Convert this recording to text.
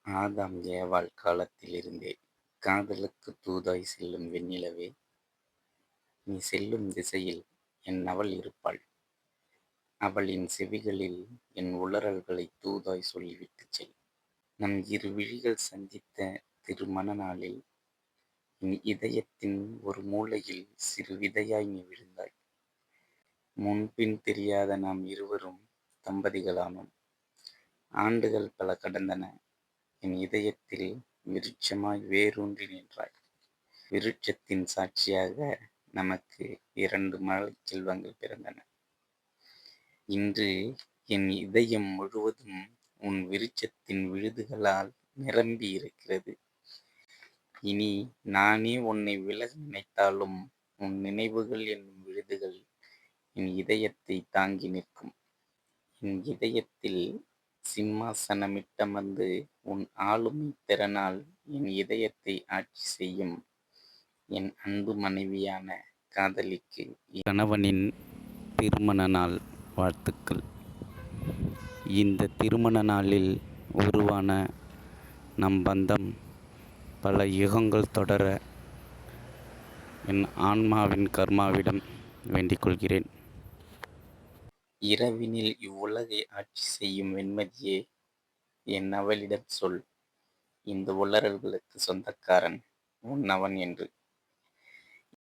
ஆதாம் ஏவாள் காலத்திலிருந்தே காதலுக்குத் தூதாய் செல்லும் வெண்ணிலவே, நீ செல்லும் திசையில் என் அவள் இருப்பாள். அவளின் செவிகளில் என் உளறல்களைத் தூதாய் சொல்லிவிட்டுச் செல். நம் இரு விழிகள் சந்தித்த திருமண நாளில் என் இதயத்தின் ஒரு மூலையில் சிறு விதையாய் நீ விழுந்தாய். முன்பின் தெரியாத நாம் இருவரும் தம்பதிகளானோம். ஆண்டுகள் பல கடந்தன. என் இதயத்தில் விருட்சமாய் வேரூன்றி நின்றாய். விருட்சத்தின் சாட்சியாக நமக்கு 2 மழலைச் செல்வங்கள் பிறந்தன. இன்று என் இதயம் முழுவதும் உன் விருட்சத்தின் விழுதுகளால் நிரம்பி இருக்கிறது. இனி நானே உன்னை விலக நினைத்தாலும் உன் நினைவுகள் என்னும் விழுதுகள் என் இதயத்தை தாங்கி நிற்கும். என் இதயத்தில் சிம்மாசனமிட்டமர்ந்து உன் ஆளுமைத் திறனால் என் இதயத்தை ஆட்சி செய்யும் என் அன்பு மனைவியான காதலிக்கு கணவனின் திருமண நாள் வாழ்த்துக்கள். இந்த திருமண நாளில் உருவான நம் பந்தம் பல யுகங்கள் தொடர என் ஆன்மாவின் கர்மாவிடம் வேண்டிக் கொள்கிறேன். இரவினில் இவ்வுலகை ஆட்சி செய்யும் வெண்மதியே, என் அவளிடம் சொல், இந்த உளறல்களுக்கு சொந்தக்காரன் உன் அவன் என்று.